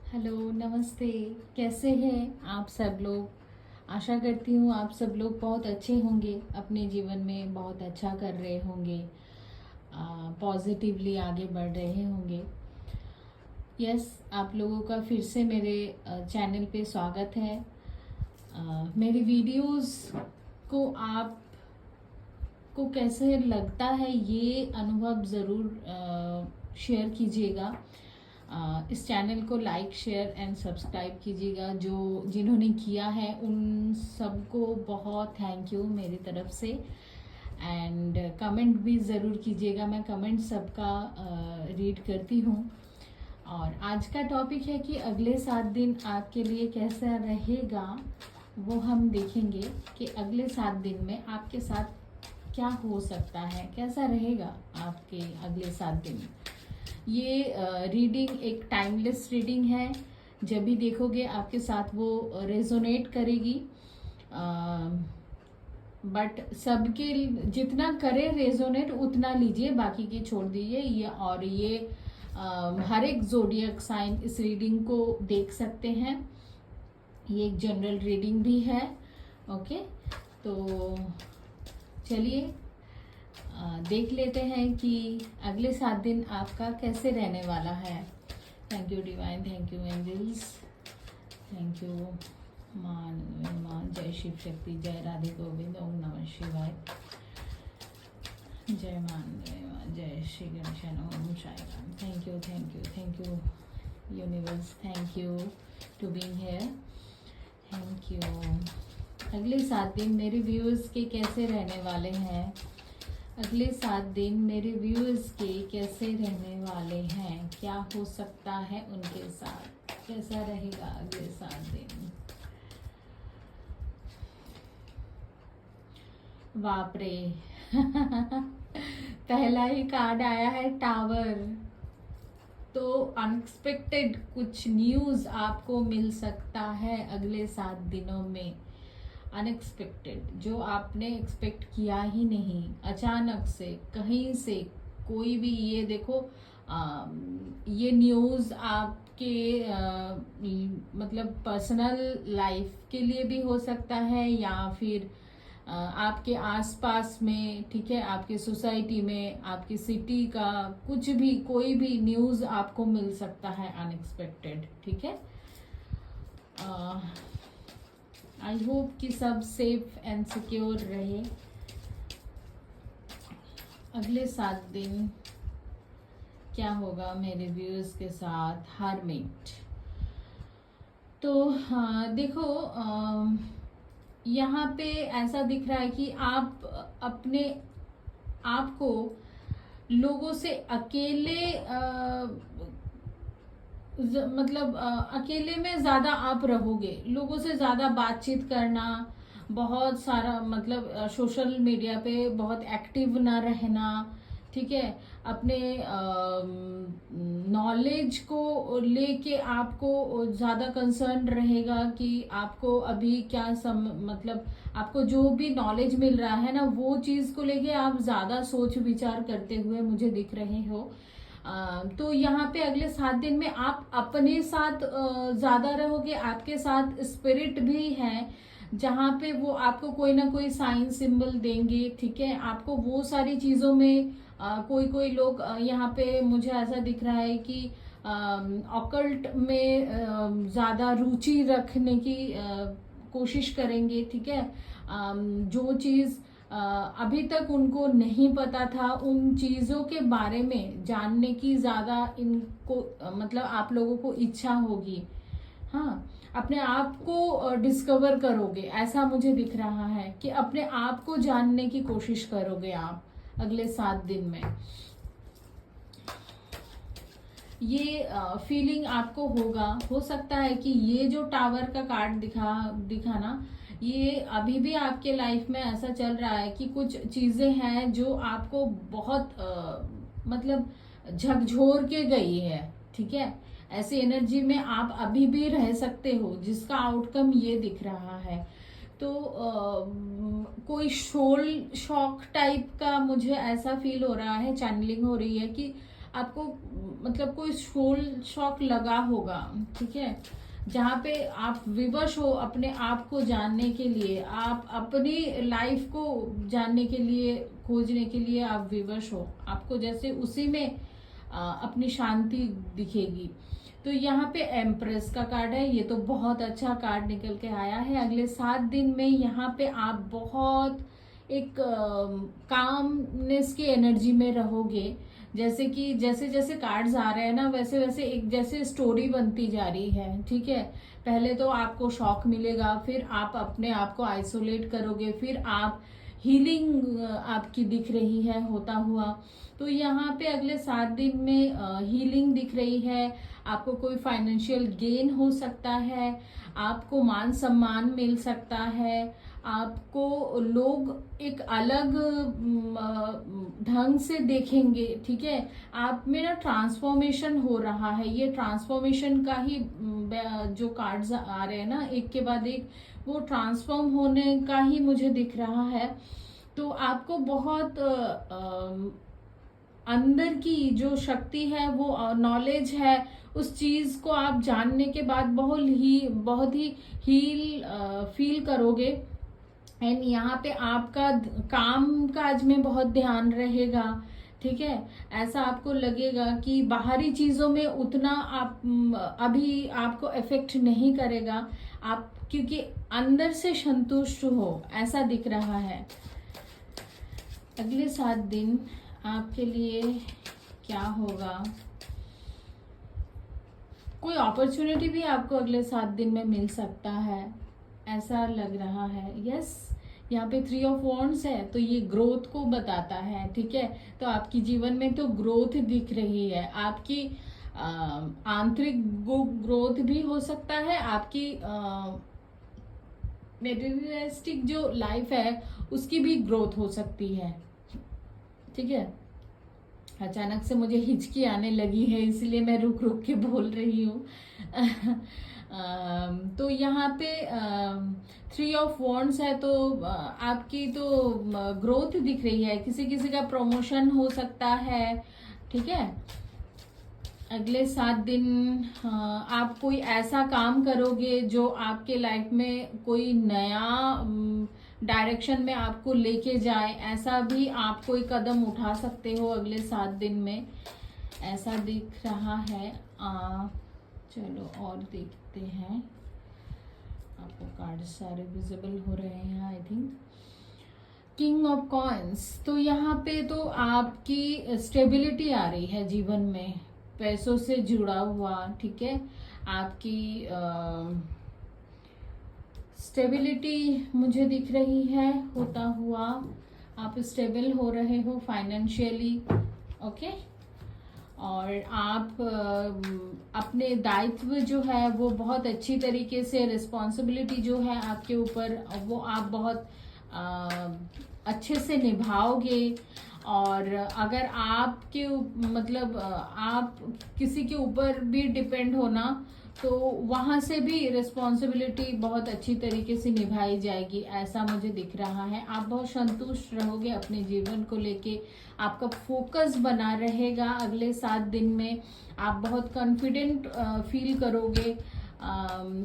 Hello, नमस्ते। कैसे हैं आप सब लोग? आशा करती हूँ आप सब लोग बहुत अच्छे होंगे, अपने जीवन में बहुत अच्छा कर रहे होंगे, पॉजिटिवली आगे बढ़ रहे होंगे। यस, आप लोगों का फिर से मेरे चैनल पे स्वागत है। मेरी वीडियोस को आप को कैसे लगता है ये अनुभव ज़रूर शेयर कीजिएगा। इस चैनल को लाइक शेयर एंड सब्सक्राइब कीजिएगा। जो जिन्होंने किया है उन सबको बहुत थैंक यू मेरी तरफ से। एंड कमेंट भी ज़रूर कीजिएगा, मैं कमेंट सबका रीड करती हूँ। और आज का टॉपिक है कि अगले 7 दिन आपके लिए कैसा रहेगा, वो हम देखेंगे कि अगले 7 दिन में आपके साथ क्या हो सकता है, कैसा रहेगा आपके अगले 7 दिन। ये रीडिंग एक टाइमलेस रीडिंग है। जब भी देखोगे आपके साथ वो रेजोनेट करेगी, बट सबके जितना करे रेजोनेट उतना लीजिए, बाकी के छोड़ दीजिए। ये हर एक जोडियक साइन इस रीडिंग को देख सकते हैं। ये एक जनरल रीडिंग भी है। ओके, तो चलिए देख लेते हैं कि अगले 7 दिन आपका कैसे रहने वाला है। Thank you divine, thank you angels, thank you मान। जय शिव शक्ति, जय राधे गोविंद, ओम नमः शिवाय। जय मान, जय Shri Ganesh, Om Sai Ram. Thank you, thank you, thank you universe, thank you to being here, thank you. अगले 7 दिन मेरे व्यूअर्स के कैसे रहने वाले हैं? अगले 7 दिन मेरे व्यूअर्स के कैसे रहने वाले हैं? क्या हो सकता है उनके साथ? कैसा रहेगा अगले 7 दिन? बाप रे पहला ही कार्ड आया है टावर। तो अनएक्सपेक्टेड कुछ न्यूज़ आपको मिल सकता है अगले 7 दिनों में। अनएक्सपेक्टेड, जो आपने एक्सपेक्ट किया ही नहीं, अचानक से कहीं से कोई भी, ये देखो ये न्यूज़ आपके मतलब पर्सनल लाइफ के लिए भी हो सकता है, या फिर आपके आसपास में, ठीक है, आपके सोसाइटी में, आपकी सिटी का कुछ भी, कोई भी न्यूज़ आपको मिल सकता है अनएक्सपेक्टेड। ठीक है, आई होप कि सब सेफ एंड सिक्योर रहे। अगले 7 दिन क्या होगा मेरे व्यूअर्स के साथ? हरमिट। तो हाँ देखो, यहाँ पे ऐसा दिख रहा है कि आप अपने आप को लोगों से अकेले मतलब अकेले में ज़्यादा आप रहोगे। लोगों से ज़्यादा बातचीत करना, बहुत सारा मतलब सोशल मीडिया पे बहुत एक्टिव ना रहना, ठीक है। अपने नॉलेज को लेके आपको ज़्यादा कंसर्न रहेगा कि आपको अभी क्या मतलब आपको जो भी नॉलेज मिल रहा है ना, वो चीज़ को लेके आप ज़्यादा सोच विचार करते हुए मुझे दिख रहे हो। तो यहाँ पे अगले 7 दिन में आप अपने साथ ज़्यादा रहोगे। आपके साथ स्पिरिट भी है, जहाँ पे वो आपको कोई ना कोई साइन सिंबल देंगे, ठीक है। आपको वो सारी चीज़ों में कोई कोई लोग यहाँ पे मुझे ऐसा दिख रहा है कि ऑकल्ट में ज़्यादा रुचि रखने की कोशिश करेंगे, ठीक है। जो चीज़ अभी तक उनको नहीं पता था, उन चीज़ों के बारे में जानने की ज़्यादा इनको मतलब आप लोगों को इच्छा होगी। हाँ, अपने आप को डिस्कवर करोगे, ऐसा मुझे दिख रहा है कि अपने आप को जानने की कोशिश करोगे आप अगले 7 दिन में। ये फीलिंग आपको होगा। हो सकता है कि ये जो टावर का कार्ड दिखाना, ये अभी भी आपके लाइफ में ऐसा चल रहा है कि कुछ चीजें हैं जो आपको बहुत मतलब झकझोर के गई है, ठीक है। ऐसी एनर्जी में आप अभी भी रह सकते हो, जिसका आउटकम ये दिख रहा है। तो कोई शोल शॉक टाइप का मुझे ऐसा फील हो रहा है, चैनलिंग हो रही है कि आपको मतलब कोई शोल शॉक लगा होगा, ठीक है, जहाँ पे आप विवश हो अपने आप को जानने के लिए, आप अपनी लाइफ को जानने के लिए, खोजने के लिए आप विवश हो, आपको जैसे उसी में अपनी शांति दिखेगी। तो यहाँ पे एम्प्रेस का कार्ड है, ये तो बहुत अच्छा कार्ड निकल के आया है। अगले 7 दिन में यहाँ पे आप बहुत एक कामनेस की एनर्जी में रहोगे। जैसे कि जैसे जैसे कार्ड्स आ रहे हैं ना, वैसे वैसे एक जैसे स्टोरी बनती जा रही है, ठीक है। पहले तो आपको शॉक मिलेगा, फिर आप अपने आप को आइसोलेट करोगे, फिर आप हीलिंग आपकी दिख रही है होता हुआ। तो यहाँ पे अगले 7 दिन में हीलिंग दिख रही है। आपको कोई फाइनेंशियल गेन हो सकता है, आपको मान सम्मान मिल सकता है, आपको लोग एक अलग ढंग से देखेंगे, ठीक है। आप में ना ट्रांसफॉर्मेशन हो रहा है, ये ट्रांसफॉर्मेशन का ही जो कार्ड्स आ रहे हैं ना एक के बाद एक, वो ट्रांसफॉर्म होने का ही मुझे दिख रहा है। तो आपको बहुत अंदर की जो शक्ति है, वो नॉलेज है, उस चीज को आप जानने के बाद बहुत ही हील फील करोगे। एंड यहाँ पे आपका काम काज में बहुत ध्यान रहेगा, ठीक है। ऐसा आपको लगेगा कि बाहरी चीजों में उतना आप अभी आपको इफेक्ट नहीं करेगा, आप क्योंकि अंदर से संतुष्ट हो, ऐसा दिख रहा है। अगले 7 दिन आपके लिए क्या होगा? कोई अपॉर्चुनिटी भी आपको अगले 7 दिन में मिल सकता है, ऐसा लग रहा है। यस, यहाँ पे 3 ऑफ वॉन्ड्स है, तो ये ग्रोथ को बताता है, ठीक है। तो आपकी जीवन में तो ग्रोथ दिख रही है, आपकी आंतरिक ग्रोथ भी हो सकता है, आपकी मेटेरियलिस्टिक जो लाइफ है उसकी भी ग्रोथ हो सकती है, ठीक है। अचानक से मुझे हिचकी आने लगी है, इसलिए मैं रुक रुक के बोल रही हूँ। तो यहाँ पे 3 ऑफ वॉन्ड्स है, तो आपकी तो ग्रोथ दिख रही है, किसी किसी का प्रमोशन हो सकता है, ठीक है। अगले 7 दिन आप कोई ऐसा काम करोगे जो आपके लाइफ में कोई नया डायरेक्शन में आपको लेके जाए, ऐसा भी आप कोई कदम उठा सकते हो अगले 7 दिन में, ऐसा दिख रहा है। चलो और देखते हैं, आपको कार्ड सारे विजिबल हो रहे हैं I think. King of coins, तो यहाँ पे तो आपकी स्टेबिलिटी आ रही है जीवन में, पैसों से जुड़ा हुआ, ठीक है। आपकी स्टेबिलिटी मुझे दिख रही है होता हुआ, आप स्टेबल हो रहे हो फाइनेंशियली, ओके। और आप अपने दायित्व जो है वो बहुत अच्छी तरीके से, रिस्पॉन्सिबिलिटी जो है आपके ऊपर, वो आप बहुत अच्छे से निभाओगे। और अगर आपके मतलब आप किसी के ऊपर भी डिपेंड हो ना, तो वहां से भी रिस्पॉन्सिबिलिटी बहुत अच्छी तरीके से निभाई जाएगी, ऐसा मुझे दिख रहा है। आप बहुत संतुष्ट रहोगे अपने जीवन को लेके, आपका फोकस बना रहेगा अगले 7 दिन में, आप बहुत कॉन्फिडेंट फील करोगे।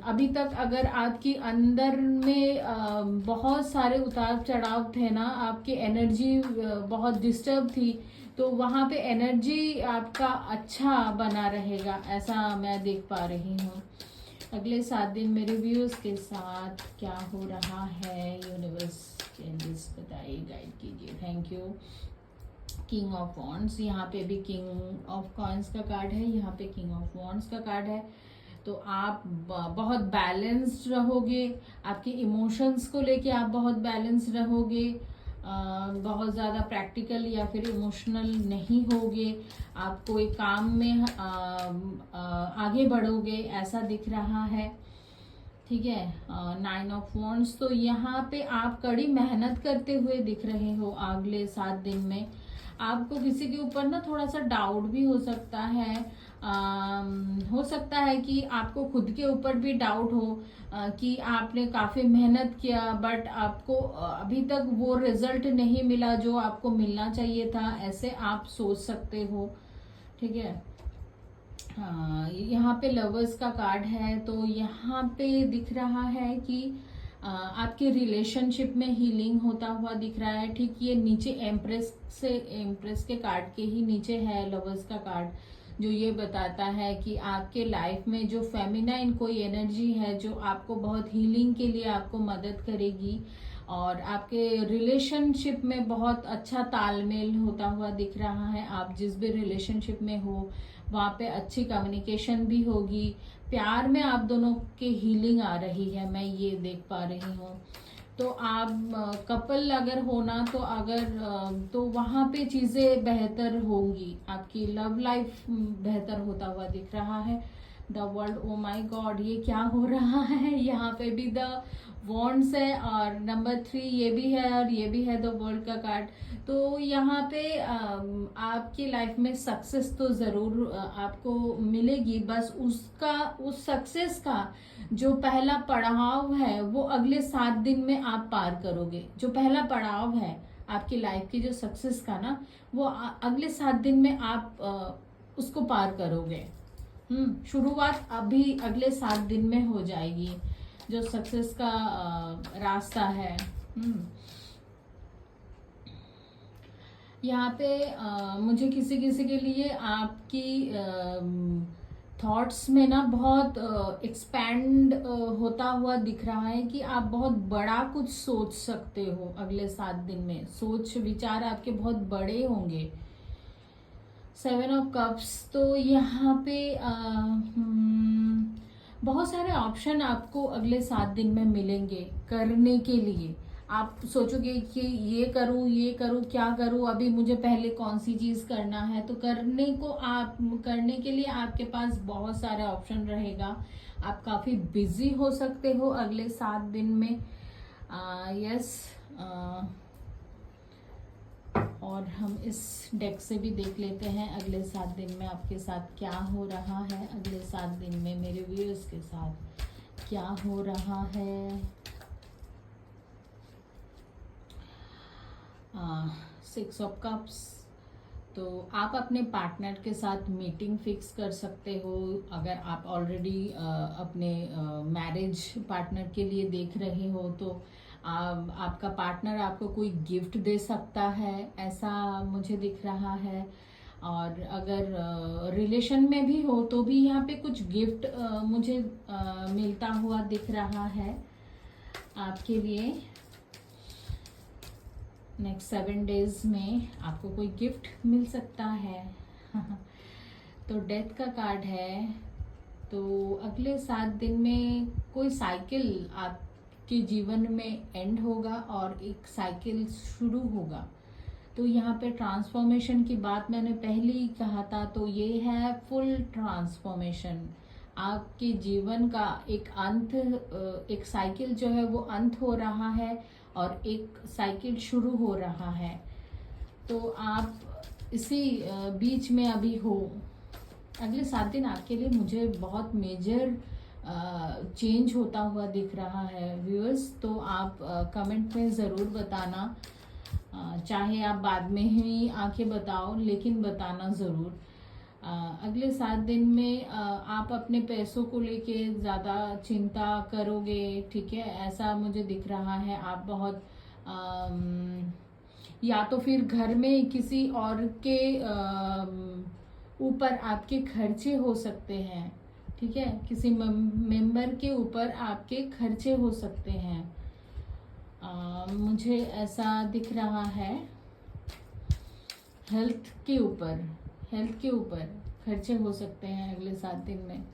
अभी तक अगर आपकी अंदर में बहुत सारे उतार चढ़ाव थे ना, आपकी एनर्जी बहुत डिस्टर्ब थी, तो वहाँ पे एनर्जी आपका अच्छा बना रहेगा, ऐसा मैं देख पा रही हूँ। अगले 7 दिन मेरे व्यूअर्स के साथ क्या हो रहा है, यूनिवर्स चेंजेस बताइए, गाइड कीजिए, thank you. King of wands, यहाँ पे भी किंग ऑफ कॉइन्स का कार्ड है, यहाँ पे किंग ऑफ वॉन्ड्स का कार्ड है। तो आप बहुत बैलेंस्ड रहोगे, आपके इमोशंस को लेके आप बहुत बैलेंस्ड रहोगे, बहुत ज़्यादा प्रैक्टिकल या फिर इमोशनल नहीं होगे, आप कोई काम में आगे बढ़ोगे, ऐसा दिख रहा है, ठीक है। 9 ऑफ वॉन्ड्स, तो यहाँ पे आप कड़ी मेहनत करते हुए दिख रहे हो अगले 7 दिन में। आपको किसी के ऊपर ना थोड़ा सा डाउट भी हो सकता है, हो सकता है कि आपको खुद के ऊपर भी डाउट हो कि आपने काफ़ी मेहनत किया बट आपको अभी तक वो रिजल्ट नहीं मिला जो आपको मिलना चाहिए था, ऐसे आप सोच सकते हो, ठीक है। यहाँ पे लवर्स का कार्ड है, तो यहाँ पे दिख रहा है कि आपके रिलेशनशिप में हीलिंग होता हुआ दिख रहा है। ठीक, ये नीचे एम्प्रेस के कार्ड के ही नीचे है लवर्स का कार्ड, जो ये बताता है कि आपके लाइफ में जो फेमिनाइन कोई एनर्जी है जो आपको बहुत हीलिंग के लिए आपको मदद करेगी, और आपके रिलेशनशिप में बहुत अच्छा तालमेल होता हुआ दिख रहा है। आप जिस भी रिलेशनशिप में हो वहाँ पे अच्छी कम्युनिकेशन भी होगी, प्यार में आप दोनों के हीलिंग आ रही है, मैं ये देख पा रही हूँ। तो आप कपल अगर होना तो तो वहाँ पे चीज़ें बेहतर होंगी, आपकी लव लाइफ बेहतर होता हुआ दिख रहा है। The world, oh my God, ये क्या हो रहा है? यहाँ पे भी द वॉन्ड्स है और नंबर 3 ये भी है और ये भी है द वर्ल्ड का कार्ड। तो यहाँ पे आपकी लाइफ में सक्सेस तो ज़रूर आपको मिलेगी, बस उस सक्सेस का जो पहला पड़ाव है वो अगले 7 दिन में आप पार करोगे। जो पहला पड़ाव है आपकी लाइफ की जो सक्सेस का ना, वो अगले 7 दिन में आप उसको पार करोगे। शुरुआत अभी अगले 7 दिन में हो जाएगी, जो सक्सेस का रास्ता है। यहाँ पे मुझे किसी किसी के लिए आपकी थॉट्स में ना बहुत एक्सपैंड होता हुआ दिख रहा है कि आप बहुत बड़ा कुछ सोच सकते हो अगले 7 दिन में। सोच विचार आपके बहुत बड़े होंगे। 7 ऑफ कप्स, तो यहाँ पे बहुत सारे ऑप्शन आपको अगले 7 दिन में मिलेंगे करने के लिए। आप सोचोगे कि ये करूँ क्या करूँ, अभी मुझे पहले कौन सी चीज़ करना है। तो करने के लिए आपके पास बहुत सारे ऑप्शन रहेगा। आप काफ़ी बिजी हो सकते हो अगले 7 दिन में। यस, और हम इस डेक से भी देख लेते हैं अगले 7 दिन में आपके साथ क्या हो रहा है। अगले 7 दिन में मेरे व्यूअर्स के साथ क्या हो रहा है। 6 ऑफ कप्स, तो आप अपने पार्टनर के साथ मीटिंग फिक्स कर सकते हो। अगर आप ऑलरेडी अपने मैरिज पार्टनर के लिए देख रहे हो तो आपका पार्टनर आपको कोई गिफ्ट दे सकता है, ऐसा मुझे दिख रहा है। और अगर रिलेशन में भी हो तो भी यहाँ पे कुछ गिफ्ट मुझे मिलता हुआ दिख रहा है आपके लिए। नेक्स्ट 7 डेज में आपको कोई गिफ्ट मिल सकता है। तो डेथ का कार्ड है, तो अगले 7 दिन में कोई साइकिल आपके जीवन में एंड होगा और एक साइकिल शुरू होगा। तो यहाँ पे ट्रांसफॉर्मेशन की बात मैंने पहले ही कहा था, तो ये है फुल ट्रांसफॉर्मेशन। आपके जीवन का एक अंत, एक साइकिल जो है वो अंत हो रहा है और एक साइकिल शुरू हो रहा है। तो आप इसी बीच में अभी हो। अगले 7 दिन आपके लिए मुझे बहुत मेजर चेंज होता हुआ दिख रहा है व्यूअर्स। तो आप कमेंट में ज़रूर बताना, चाहे आप बाद में ही आके बताओ, लेकिन बताना ज़रूर। अगले 7 दिन में आप अपने पैसों को लेके ज़्यादा चिंता करोगे, ठीक है, ऐसा मुझे दिख रहा है। आप बहुत या तो फिर घर में किसी और के ऊपर आपके खर्चे हो सकते हैं, ठीक है, किसी मेंबर के ऊपर आपके खर्चे हो सकते हैं। मुझे ऐसा दिख रहा है। हेल्थ के ऊपर खर्चे हो सकते हैं अगले 7 दिन में।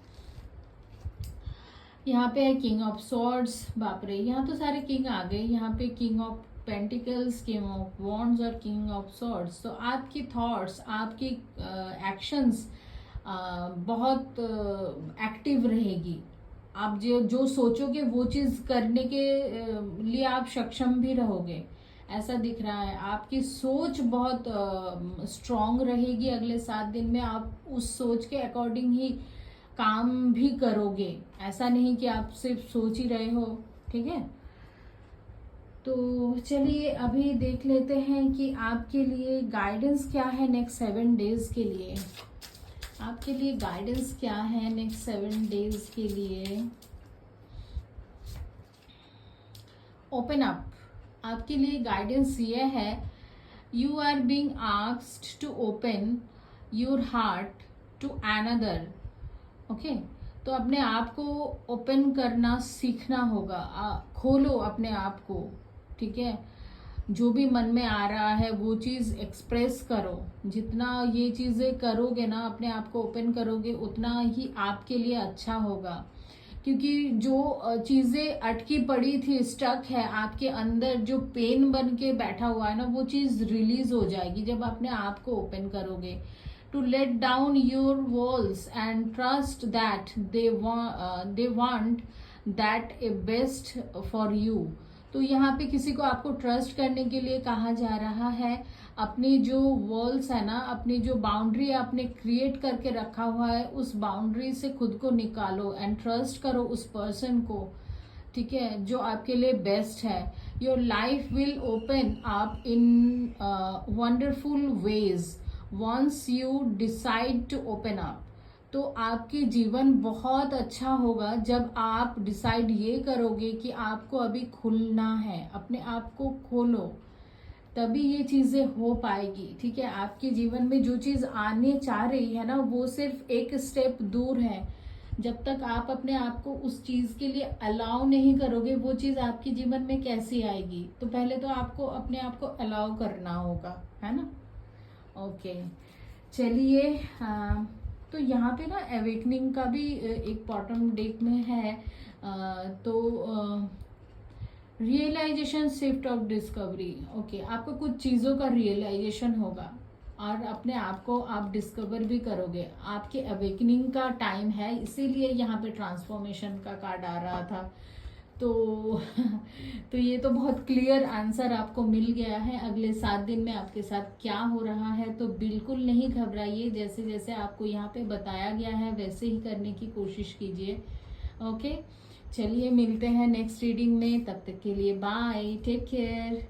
यहाँ पे है किंग ऑफ सॉर्ड्स, बाप रे, यहाँ तो सारे किंग आ गए। यहाँ पे king of pentacles, king of wands और किंग ऑफ सॉर्ड्स। तो आपकी थॉट्स, आपकी एक्शंस बहुत एक्टिव रहेगी। आप जो सोचोगे वो चीज़ करने के लिए आप सक्षम भी रहोगे, ऐसा दिख रहा है। आपकी सोच बहुत स्ट्रांग रहेगी अगले 7 दिन में। आप उस सोच के अकॉर्डिंग ही काम भी करोगे, ऐसा नहीं कि आप सिर्फ सोच ही रहे हो, ठीक है। तो चलिए अभी देख लेते हैं कि आपके लिए गाइडेंस क्या है नेक्स्ट 7 डेज के लिए। आपके लिए गाइडेंस क्या है नेक्स्ट 7 डेज के लिए? ओपन अप, आपके लिए गाइडेंस ये है, you are being asked to open your heart to another. Okay, तो अपने आप को ओपन करना सीखना होगा। खोलो अपने आप को, ठीक है। जो भी मन में आ रहा है वो चीज़ एक्सप्रेस करो। जितना ये चीज़ें करोगे ना, अपने आप को ओपन करोगे, उतना ही आपके लिए अच्छा होगा। क्योंकि जो चीज़ें अटकी पड़ी थी, स्टक है आपके अंदर, जो पेन बन के बैठा हुआ है ना, वो चीज़ रिलीज हो जाएगी जब अपने आप को ओपन करोगे। To let down your walls and trust that they want that a best for you। तो यहाँ पे किसी को आपको ट्रस्ट करने के लिए कहा जा रहा है। अपनी जो वॉल्स है ना, अपनी जो बाउंड्री आपने क्रिएट करके रखा हुआ है, उस बाउंड्री से खुद को निकालो एंड ट्रस्ट करो उस पर्सन को, ठीक है, जो आपके लिए बेस्ट है। Your life will open up in wonderful ways once you decide to open up. तो आपके जीवन बहुत अच्छा होगा जब आप डिसाइड ये करोगे कि आपको अभी खुलना है, अपने आप को खोलो, तभी ये चीजें हो पाएगी, ठीक है। आपके जीवन में जो चीज आने चाह रही है ना, वो सिर्फ एक स्टेप दूर है। जब तक आप अपने आप को उस चीज के लिए अलाउ नहीं करोगे, वो चीज आपके जीवन में कैसी आएगी? तो पहले तो आपको अपने आप को अलाउ करना होगा, है ना। ओके, चलिए, तो यहाँ पे ना अवेकनिंग का भी एक बॉटम डेक में है। तो realisation, shift of discovery. Okay, आपको कुछ चीज़ों का रियलाइजेशन होगा और अपने आप को आप डिस्कवर भी करोगे। आपके अवेकनिंग का टाइम है, इसीलिए यहाँ पे ट्रांसफॉर्मेशन का कार्ड आ रहा था। तो तो ये तो बहुत क्लियर आंसर आपको मिल गया है। अगले 7 दिन में आपके साथ क्या हो रहा है, तो बिल्कुल नहीं घबराइए। जैसे जैसे आपको यहाँ पे बताया गया है वैसे ही करने की कोशिश कीजिए। ओके, चलिए मिलते हैं नेक्स्ट रीडिंग में। तब तक के लिए बाय, टेक केयर।